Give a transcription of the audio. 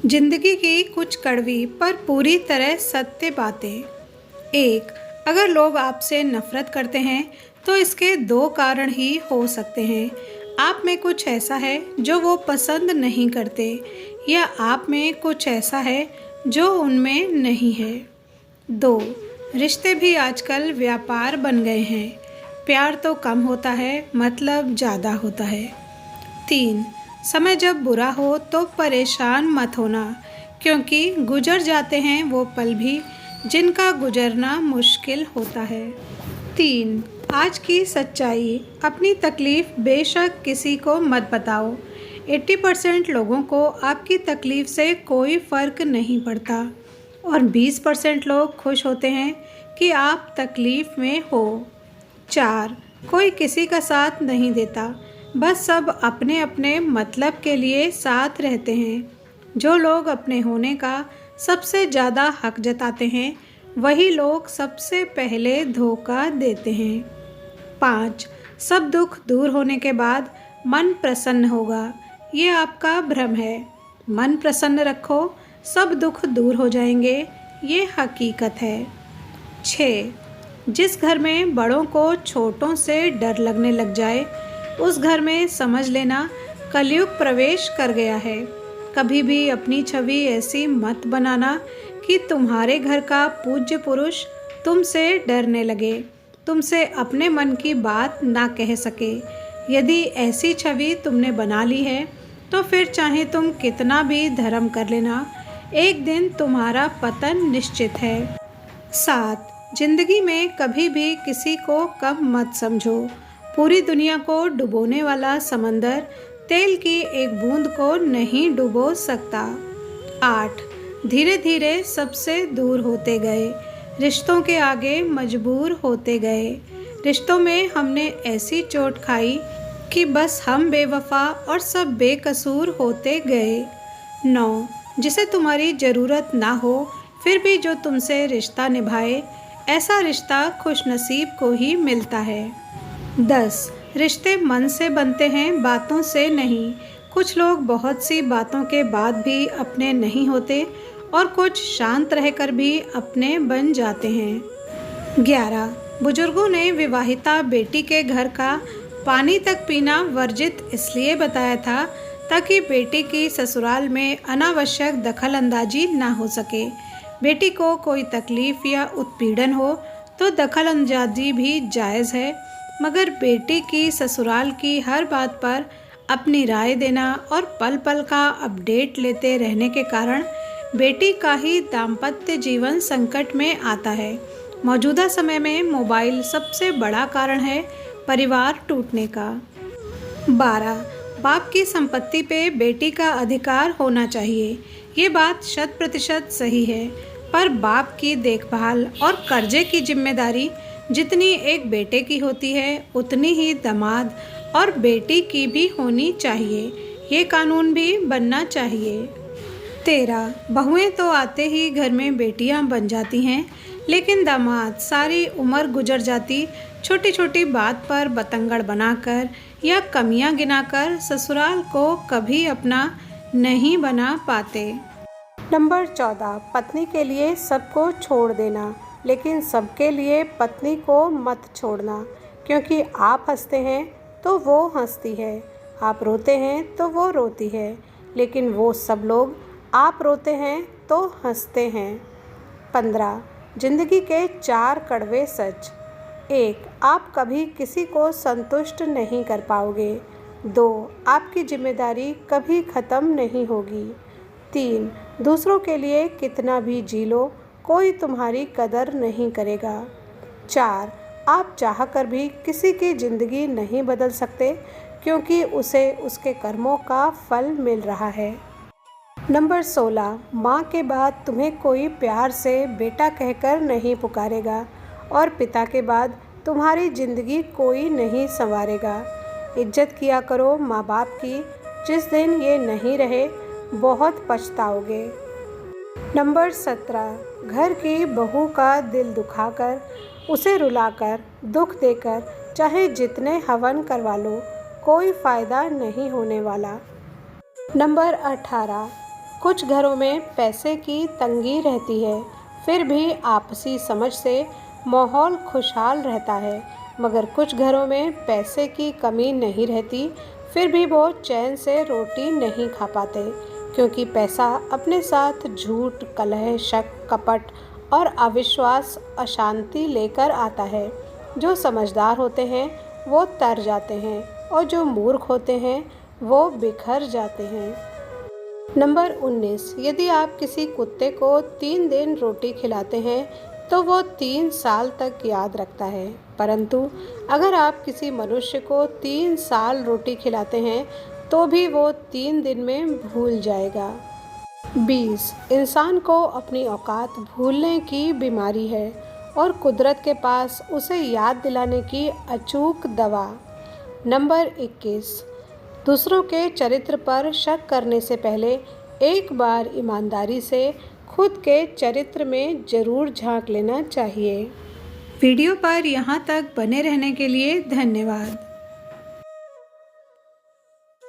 जिंदगी की कुछ कड़वी पर पूरी तरह सत्य बातें। एक, अगर लोग आपसे नफरत करते हैं तो इसके दो कारण ही हो सकते हैं। आप में कुछ ऐसा है जो वो पसंद नहीं करते, या आप में कुछ ऐसा है जो उनमें नहीं है। दो, रिश्ते भी आजकल व्यापार बन गए हैं। प्यार तो कम होता है, मतलब ज़्यादा होता है। तीन, समय जब बुरा हो तो परेशान मत होना, क्योंकि गुजर जाते हैं वो पल भी जिनका गुजरना मुश्किल होता है। तीन, आज की सच्चाई, अपनी तकलीफ़ बेशक किसी को मत बताओ। 80% लोगों को आपकी तकलीफ़ से कोई फ़र्क नहीं पड़ता, और 20% लोग खुश होते हैं कि आप तकलीफ़ में हो। चार, कोई किसी का साथ नहीं देता, बस सब अपने अपने मतलब के लिए साथ रहते हैं। जो लोग अपने होने का सबसे ज़्यादा हक जताते हैं, वही लोग सबसे पहले धोखा देते हैं। पाँच, सब दुख दूर होने के बाद मन प्रसन्न होगा, ये आपका भ्रम है। मन प्रसन्न रखो, सब दुख दूर हो जाएंगे, ये हकीकत है। 6, जिस घर में बड़ों को छोटों से डर लगने लग जाए, उस घर में समझ लेना कलयुग प्रवेश कर गया है। कभी भी अपनी छवि ऐसी मत बनाना कि तुम्हारे घर का पूज्य पुरुष तुमसे डरने लगे, तुमसे अपने मन की बात ना कह सके। यदि ऐसी छवि तुमने बना ली है तो फिर चाहे तुम कितना भी धर्म कर लेना, एक दिन तुम्हारा पतन निश्चित है। 7, जिंदगी में कभी भी किसी को कम मत समझो। पूरी दुनिया को डुबोने वाला समंदर तेल की एक बूंद को नहीं डुबो सकता। 8, धीरे धीरे सबसे दूर होते गए, रिश्तों के आगे मजबूर होते गए। रिश्तों में हमने ऐसी चोट खाई कि बस हम बेवफा और सब बेकसूर होते गए। 9, जिसे तुम्हारी ज़रूरत ना हो फिर भी जो तुमसे रिश्ता निभाए, ऐसा रिश्ता खुशनसीब को ही मिलता है। 10, रिश्ते मन से बनते हैं, बातों से नहीं। कुछ लोग बहुत सी बातों के बाद भी अपने नहीं होते, और कुछ शांत रहकर भी अपने बन जाते हैं। 11, बुजुर्गों ने विवाहिता बेटी के घर का पानी तक पीना वर्जित इसलिए बताया था ताकि बेटी की ससुराल में अनावश्यक दखल अंदाजी ना हो सके। बेटी को कोई तकलीफ़ या उत्पीड़न हो तो दखल अंदाजी भी जायज़ है, मगर बेटी की ससुराल की हर बात पर अपनी राय देना और पल पल का अपडेट लेते रहने के कारण बेटी का ही दाम्पत्य जीवन संकट में आता है। मौजूदा समय में मोबाइल सबसे बड़ा कारण है परिवार टूटने का। 12, बाप की संपत्ति पे बेटी का अधिकार होना चाहिए। ये बात 100% सही है, पर बाप की देखभाल और कर्जे की जिम्मेदारी जितनी एक बेटे की होती है, उतनी ही दामाद और बेटी की भी होनी चाहिए। ये कानून भी बनना चाहिए। 13, बहुएं तो आते ही घर में बेटियां बन जाती हैं, लेकिन दामाद सारी उम्र गुजर जाती छोटी छोटी बात पर बतंगड़ बनाकर या कमियां गिनाकर ससुराल को कभी अपना नहीं बना पाते। नंबर 14, पत्नी के लिए सबको छोड़ देना, लेकिन सबके लिए पत्नी को मत छोड़ना, क्योंकि आप हंसते हैं तो वो हंसती है, आप रोते हैं तो वो रोती है, लेकिन वो सब लोग आप रोते हैं तो हंसते हैं। 15, जिंदगी के 4 कड़वे सच। 1, आप कभी किसी को संतुष्ट नहीं कर पाओगे। 2, आपकी जिम्मेदारी कभी ख़त्म नहीं होगी। 3, दूसरों के लिए कितना भी जी लो, कोई तुम्हारी कदर नहीं करेगा। 4, आप चाहकर भी किसी की ज़िंदगी नहीं बदल सकते, क्योंकि उसे उसके कर्मों का फल मिल रहा है। नंबर 16, माँ के बाद तुम्हें कोई प्यार से बेटा कहकर नहीं पुकारेगा, और पिता के बाद तुम्हारी ज़िंदगी कोई नहीं संवारेगा। इज्जत किया करो माँ बाप की, जिस दिन ये नहीं रहे बहुत पछताओगे। नंबर 17, घर की बहू का दिल दुखाकर, उसे रुलाकर, दुख देकर चाहे जितने हवन करवा लो, कोई फ़ायदा नहीं होने वाला। नंबर 18, कुछ घरों में पैसे की तंगी रहती है, फिर भी आपसी समझ से माहौल खुशहाल रहता है। मगर कुछ घरों में पैसे की कमी नहीं रहती, फिर भी वो चैन से रोटी नहीं खा पाते, क्योंकि पैसा अपने साथ झूठ, कलह, शक, कपट और अविश्वास, अशांति लेकर आता है। जो समझदार होते हैं वो तर जाते हैं और जो मूर्ख होते हैं वो बिखर जाते हैं। नंबर 19, यदि आप किसी कुत्ते को 3 दिन रोटी खिलाते हैं तो वो 3 साल तक याद रखता है, परंतु अगर आप किसी मनुष्य को 3 साल रोटी खिलाते हैं तो भी वो 3 दिन में भूल जाएगा। 20, इंसान को अपनी औकात भूलने की बीमारी है और कुदरत के पास उसे याद दिलाने की अचूक दवा। नंबर 21, दूसरों के चरित्र पर शक करने से पहले एक बार ईमानदारी से खुद के चरित्र में ज़रूर झांक लेना चाहिए। वीडियो पर यहाँ तक बने रहने के लिए धन्यवाद।